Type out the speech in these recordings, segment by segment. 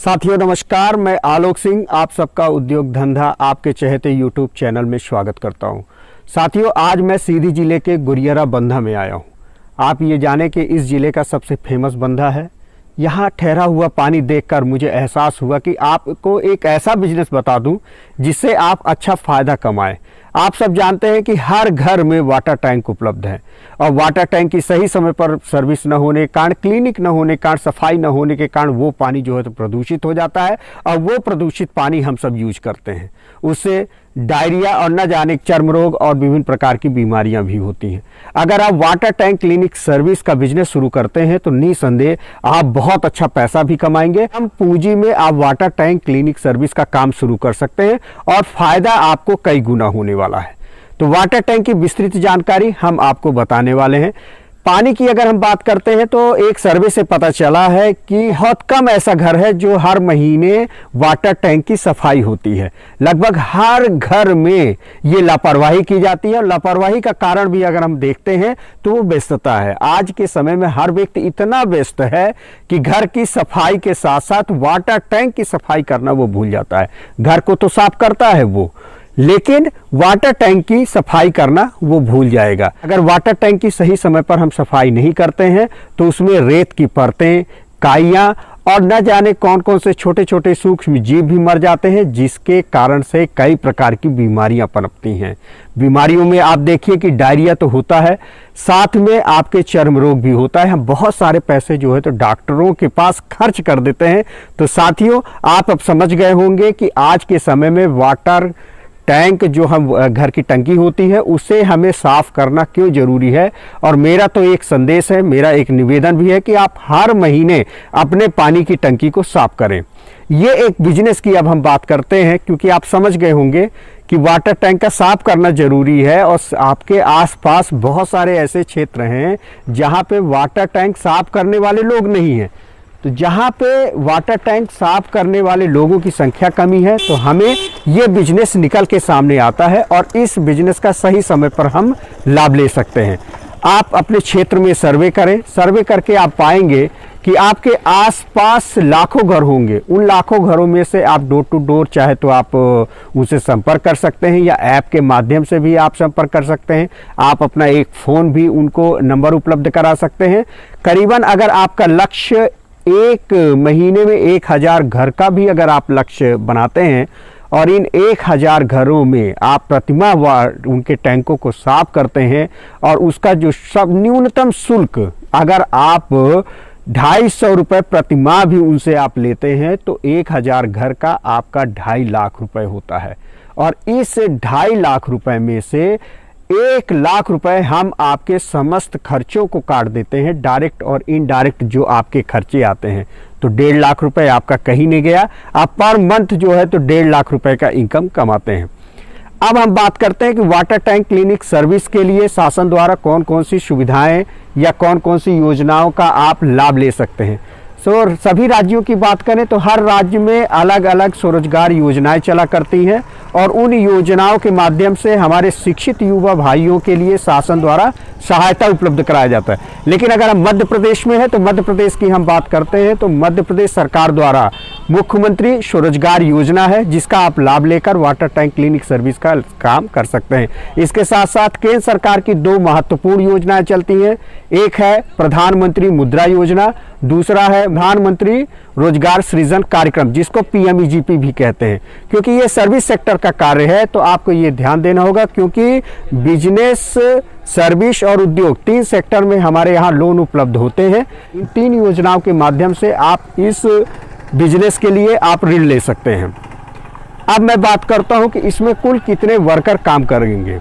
साथियों नमस्कार, मैं आलोक सिंह आप सबका उद्योग धंधा आपके चहेते यूट्यूब चैनल में स्वागत करता हूं। साथियों, आज मैं सीधी जिले के गुरियरा बंधा में आया हूं। आप ये जाने कि इस जिले का सबसे फेमस बंधा है। यहाँ ठहरा हुआ पानी देखकर मुझे एहसास हुआ कि आपको एक ऐसा बिजनेस बता दूं जिससे आप अच्छा फायदा कमाएं। आप सब जानते हैं कि हर घर में वाटर टैंक उपलब्ध है और वाटर टैंक की सही समय पर सर्विस न होने के कारण, क्लिनिक न होने के कारण, सफाई न होने के कारण वो पानी जो है तो प्रदूषित हो जाता है और वो प्रदूषित पानी हम सब यूज करते हैं। उससे डायरिया और न जाने चर्म रोग और विभिन्न प्रकार की बीमारियां भी होती हैं। अगर आप वाटर टैंक क्लिनिक सर्विस का बिजनेस शुरू करते हैं तो निसंदेह आप बहुत अच्छा पैसा भी कमाएंगे। कम पूंजी में आप वाटर टैंक क्लिनिक सर्विस का काम शुरू कर सकते हैं और फायदा आपको कई गुना होने वाला है। तो वाटर टैंक की विस्तृत जानकारी हम आपको बताने वाले हैं। पानी की अगर हम बात करते हैं तो एक सर्वे से पता चला है कि बहुत कम ऐसा घर है जो हर महीने वाटर टैंक की सफाई होती है। लगभग हर घर में ये लापरवाही की जाती है और लापरवाही का कारण भी अगर हम देखते हैं तो वो व्यस्तता है। आज के समय में हर व्यक्ति इतना व्यस्त है कि घर की सफाई के साथ साथ वाटर टैंक की सफाई करना वो भूल जाता है। घर को तो साफ करता है वो, लेकिन वाटर टैंक की सफाई करना वो भूल जाएगा। अगर वाटर टैंक की सही समय पर हम सफाई नहीं करते हैं तो उसमें रेत की परतें, काइयां और न जाने कौन कौन से छोटे छोटे सूक्ष्म जीव भी मर जाते हैं, जिसके कारण से कई प्रकार की बीमारियां पनपती हैं। बीमारियों में आप देखिए कि डायरिया तो होता है, साथ में आपके चर्म रोग भी होता है। हम बहुत सारे पैसे जो है तो डॉक्टरों के पास खर्च कर देते हैं। तो साथियों, आप अब समझ गए होंगे कि आज के समय में वाटर टैंक जो हम घर की टंकी होती है उसे हमें साफ करना क्यों जरूरी है। और मेरा तो एक संदेश है, मेरा एक निवेदन भी है कि आप हर महीने अपने पानी की टंकी को साफ करें। ये एक बिजनेस की अब हम बात करते हैं, क्योंकि आप समझ गए होंगे कि वाटर टैंक का साफ करना जरूरी है और आपके आसपास बहुत सारे ऐसे क्षेत्र हैं जहां पे वाटर टैंक साफ करने वाले लोग नहीं हैं। तो जहाँ पे वाटर टैंक साफ करने वाले लोगों की संख्या कमी है तो हमें ये बिजनेस निकल के सामने आता है और इस बिजनेस का सही समय पर हम लाभ ले सकते हैं। आप अपने क्षेत्र में सर्वे करें, सर्वे करके आप पाएंगे कि आपके आसपास लाखों घर होंगे। उन लाखों घरों में से आप डोर टू डोर चाहे तो आप उनसे संपर्क कर सकते हैं या ऐप के माध्यम से भी आप संपर्क कर सकते हैं। आप अपना एक फ़ोन भी उनको नंबर उपलब्ध करा सकते हैं। करीबन अगर आपका लक्ष्य एक महीने में 1000 घर का भी अगर आप लक्ष्य बनाते हैं और इन 1000 घरों में आप प्रतिमाह उनके टैंकों को साफ करते हैं और उसका जो सब न्यूनतम शुल्क अगर आप 250 रुपये प्रतिमाह भी उनसे आप लेते हैं तो 1000 घर का आपका 2.5 लाख रुपए होता है। और इस 2.5 लाख रुपए में से 1 लाख रुपए हम आपके समस्त खर्चों को काट देते हैं, डायरेक्ट और इनडायरेक्ट जो आपके खर्चे आते हैं। तो 1.5 लाख रुपए आपका कहीं नहीं गया। आप पर मंथ जो है तो 1.5 लाख रुपए का इनकम कमाते हैं। अब हम बात करते हैं कि वाटर टैंक क्लिनिक सर्विस के लिए शासन द्वारा कौन कौन सी सुविधाएं या कौन कौन सी योजनाओं का आप लाभ ले सकते हैं। सभी राज्यों की बात करें तो हर राज्य में अलग अलग स्वरोजगार योजनाएं चला करती हैं और उन योजनाओं के माध्यम से हमारे शिक्षित युवा भाइयों के लिए शासन द्वारा सहायता उपलब्ध कराया जाता है। लेकिन अगर हम मध्य प्रदेश में है तो मध्य प्रदेश की हम बात करते हैं तो मध्य प्रदेश सरकार द्वारा मुख्यमंत्री स्वरोजगार योजना है, जिसका आप लाभ लेकर वाटर टैंक क्लिनिक सर्विस का काम कर सकते हैं। इसके साथ साथ केंद्र सरकार की 2 महत्वपूर्ण योजनाएं चलती हैं। एक है प्रधानमंत्री मुद्रा योजना, दूसरा है प्रधानमंत्री रोजगार सृजन कार्यक्रम, जिसको PMEGP भी कहते हैं। क्योंकि ये सर्विस सेक्टर का कार्य है तो आपको ये ध्यान देना होगा, क्योंकि बिजनेस, सर्विस और उद्योग 3 सेक्टर में हमारे यहाँ लोन उपलब्ध होते हैं। इन 3 योजनाओं के माध्यम से आप इस बिजनेस के लिए आप ऋण ले सकते हैं। अब मैं बात करता हूं कि इसमें कुल कितने वर्कर काम करेंगे।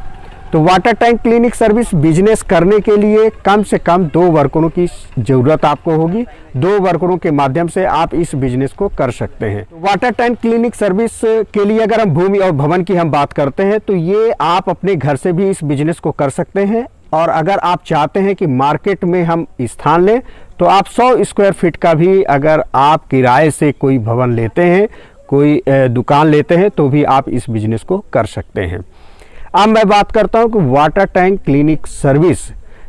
तो water tank clinic service business करने के लिए कम से कम 2 वर्करों की ज़रूरत आपको होगी। 2 वर्करों के माध्यम से आप इस बिजनेस को कर सकते हैं। तो वाटर टैंक क्लिनिक सर्विस के लिए अगर हम भूमि और भवन की हम बात करते हैं तो ये आप अपने घर से भी इस बिजनेस को कर सकते हैं। और अगर आप चाहते हैं कि मार्केट में हम स्थान लें तो आप 100 स्क्वायर फीट का भी अगर आप किराए से कोई भवन लेते हैं, कोई दुकान लेते हैं तो भी आप इस बिजनेस को कर सकते हैं। अब मैं बात करता हूं कि वाटर टैंक क्लिनिक सर्विस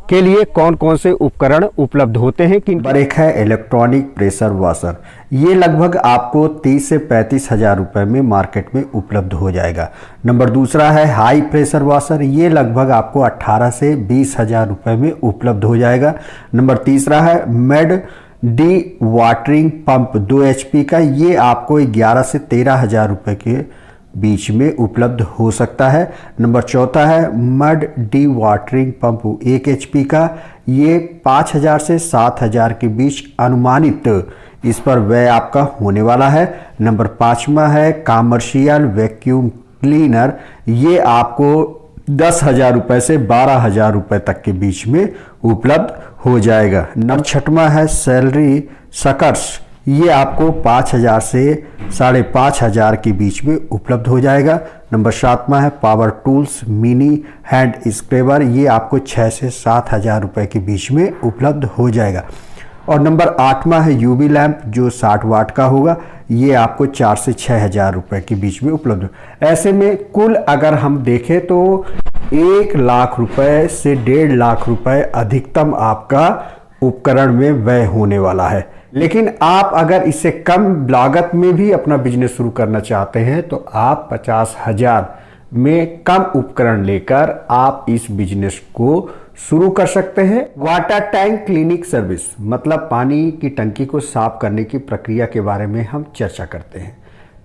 के लिए कौन कौन से उपकरण उपलब्ध होते हैं। कि नंबर 1 है इलेक्ट्रॉनिक प्रेशर वॉशर। ये लगभग आपको 30 से 35 हज़ार रुपये में मार्केट में उपलब्ध हो जाएगा। नंबर दूसरा है हाई प्रेशर वॉशर। ये लगभग आपको 18 से 20 हज़ार रुपये में उपलब्ध हो जाएगा। नंबर तीसरा है made D watering pump 2 HP का। ये आपको 11 से 13 हज़ार रुपये के बीच में उपलब्ध हो सकता है। नंबर चौथा है mud D watering pump 1 HP का। ये 5,000 से 7,000 के बीच अनुमानित इस पर व्यय आपका होने वाला है। नंबर 5वां है कॉमर्शियल वैक्यूम क्लीनर। ये आपको 10,000 रुपये से 12,000 रुपये तक के बीच में उपलब्ध हो जाएगा। नंबर 6वां है सैलरी सकर्स। ये आपको 5,000 से 5,500 के बीच में उपलब्ध हो जाएगा। नंबर 7वां है पावर टूल्स मिनी हैंड स्क्रैबर। ये आपको 6 से 7,000 रुपये के बीच में उपलब्ध हो जाएगा। और नंबर 8वां है यूवी लैंप जो 60 वाट का होगा। ये आपको 4 से 6,000 रुपये के बीच में उपलब्ध। ऐसे में कुल अगर हम देखें तो 1 लाख रुपए से 1.5 लाख रुपए अधिकतम आपका उपकरण में व्यय होने वाला है। लेकिन आप अगर इससे कम लागत में भी अपना बिजनेस शुरू करना चाहते हैं तो आप 50,000 में कम उपकरण लेकर आप इस बिजनेस को शुरू कर सकते हैं। वाटर टैंक क्लीनिंग सर्विस मतलब पानी की टंकी को साफ करने की प्रक्रिया के बारे में हम चर्चा करते हैं।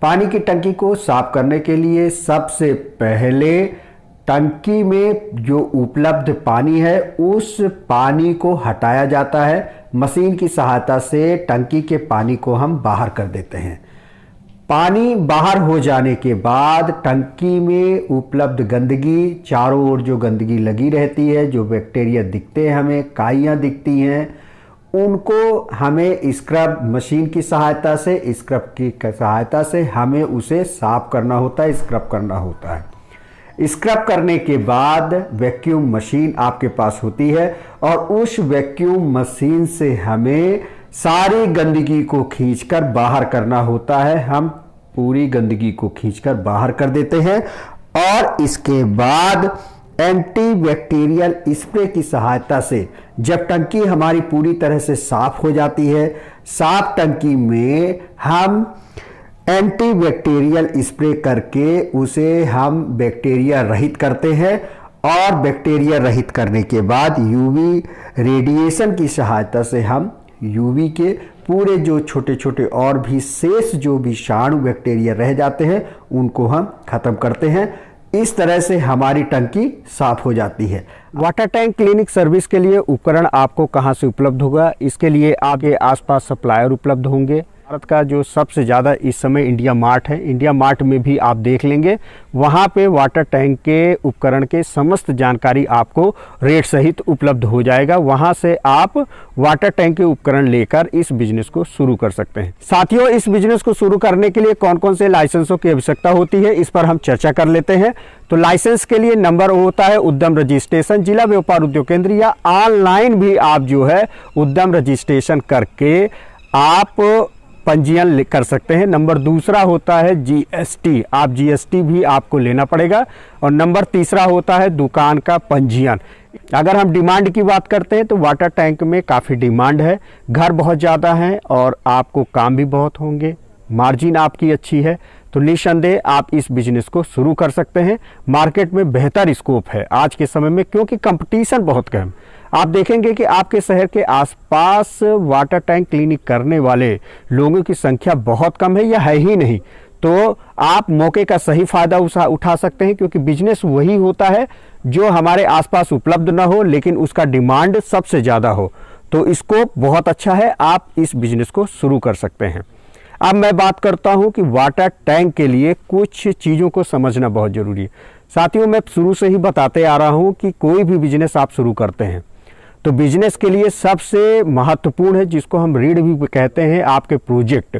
पानी की टंकी को साफ करने के लिए सबसे पहले टंकी में जो उपलब्ध पानी है उस पानी को हटाया जाता है। मशीन की सहायता से टंकी के पानी को हम बाहर कर देते हैं। पानी बाहर हो जाने के बाद टंकी में उपलब्ध गंदगी, चारों ओर जो गंदगी लगी रहती है, जो बैक्टीरिया दिखते हैं हमें, काइयाँ दिखती हैं, उनको हमें स्क्रब मशीन की सहायता से, स्क्रब की सहायता से हमें उसे साफ करना होता है, स्क्रब करना होता है। स्क्रब करने के बाद वैक्यूम मशीन आपके पास होती है और उस वैक्यूम मशीन से हमें सारी गंदगी को खींचकर बाहर करना होता है। हम पूरी गंदगी को खींचकर बाहर कर देते हैं और इसके बाद एंटीबैक्टीरियल स्प्रे की सहायता से जब टंकी हमारी पूरी तरह से साफ हो जाती है, साफ टंकी में हम एंटीबैक्टीरियल स्प्रे करके उसे हम बैक्टीरिया रहित करते हैं और बैक्टीरिया रहित करने के बाद यूवी रेडिएशन की सहायता से हम यूवी के पूरे जो छोटे छोटे और भी शेष जो विषाणु बैक्टीरिया रह जाते हैं उनको हम खत्म करते हैं। इस तरह से हमारी टंकी साफ हो जाती है। वाटर टैंक क्लीनिक सर्विस के लिए उपकरण आपको कहां से उपलब्ध होगा? इसके लिए आपके आसपास सप्लायर उपलब्ध होंगे। भारत का जो सबसे ज़्यादा इस समय इंडिया मार्ट है, इंडिया मार्ट में भी आप देख लेंगे, वहाँ पे वाटर टैंक के उपकरण के समस्त जानकारी आपको रेट सहित उपलब्ध हो जाएगा। वहाँ से आप वाटर टैंक के उपकरण लेकर इस बिजनेस को शुरू कर सकते हैं। साथियों, इस बिजनेस को शुरू करने के लिए कौन कौन से लाइसेंसों की आवश्यकता होती है, इस पर हम चर्चा कर लेते हैं। तो लाइसेंस के लिए नंबर होता है उद्यम रजिस्ट्रेशन, जिला व्यापार उद्योग केंद्र, या ऑनलाइन भी आप जो है उद्यम रजिस्ट्रेशन करके आप पंजीयन कर सकते हैं। नंबर दूसरा होता है जीएसटी, आप जीएसटी भी आपको लेना पड़ेगा। और नंबर तीसरा होता है दुकान का पंजीयन। अगर हम डिमांड की बात करते हैं तो वाटर टैंक में काफ़ी डिमांड है, घर बहुत ज़्यादा है और आपको काम भी बहुत होंगे, मार्जिन आपकी अच्छी है, तो निस्संदेह आप इस बिजनेस को शुरू कर सकते हैं। मार्केट में बेहतर स्कोप है आज के समय में क्योंकि कंपटीशन बहुत कम। आप देखेंगे कि आपके शहर के आसपास वाटर टैंक क्लीनिक करने वाले लोगों की संख्या बहुत कम है या है ही नहीं। तो आप मौके का सही फायदा उठा सकते हैं क्योंकि बिजनेस वही होता है जो हमारे आसपास उपलब्ध ना हो लेकिन उसका डिमांड सबसे ज़्यादा हो। तो स्कोप बहुत अच्छा है, आप इस बिजनेस को शुरू कर सकते हैं। अब मैं बात करता हूं कि वाटर टैंक के लिए कुछ चीज़ों को समझना बहुत ज़रूरी है। साथियों, मैं शुरू से ही बताते आ रहा हूं कि कोई भी बिजनेस आप शुरू करते हैं तो बिजनेस के लिए सबसे महत्वपूर्ण है, जिसको हम रीड भी कहते हैं, आपके प्रोजेक्ट।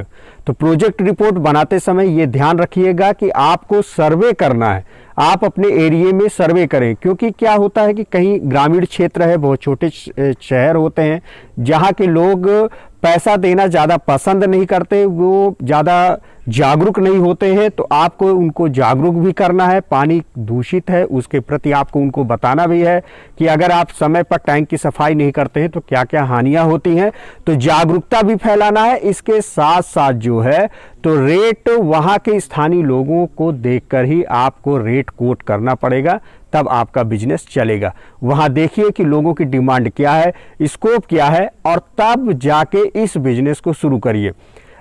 तो प्रोजेक्ट रिपोर्ट बनाते समय ये ध्यान रखिएगा कि आपको सर्वे करना है, आप अपने एरिया में सर्वे करें। क्योंकि क्या होता है कि कहीं ग्रामीण क्षेत्र है, बहुत छोटे शहर होते हैं जहाँ के लोग पैसा देना ज़्यादा पसंद नहीं करते, वो ज़्यादा जागरूक नहीं होते हैं, तो आपको उनको जागरूक भी करना है। पानी दूषित है उसके प्रति आपको उनको बताना भी है कि अगर आप समय पर टैंक की सफाई नहीं करते हैं तो क्या क्या हानियां होती हैं, तो जागरूकता भी फैलाना है। इसके साथ साथ जो है तो रेट वहाँ के स्थानीय लोगों को देखकर ही आपको रेट कोट करना पड़ेगा, तब आपका बिजनेस चलेगा। वहाँ देखिए कि लोगों की डिमांड क्या है, स्कोप क्या है, और तब जाके इस बिजनेस को शुरू करिए।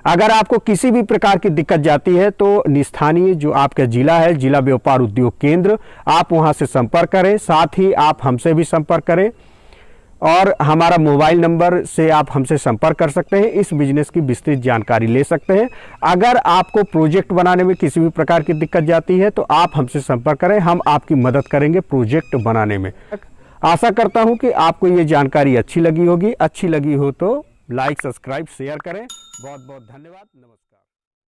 अगर आपको किसी भी प्रकार की दिक्कत जाती है तो स्थानीय जो आपका जिला है, जिला व्यापार उद्योग केंद्र, आप वहां से संपर्क करें। साथ ही आप हमसे भी संपर्क करें और हमारा मोबाइल नंबर से आप हमसे संपर्क कर सकते हैं, इस बिजनेस की विस्तृत जानकारी ले सकते हैं। अगर आपको प्रोजेक्ट बनाने में किसी भी प्रकार की दिक्कत जाती है तो आप हमसे संपर्क करें, हम आपकी मदद करेंगे प्रोजेक्ट बनाने में। आशा करता हूं कि आपको ये जानकारी अच्छी लगी होगी। अच्छी लगी हो तो लाइक, सब्सक्राइब, शेयर करें। बहुत बहुत धन्यवाद। नमस्कार।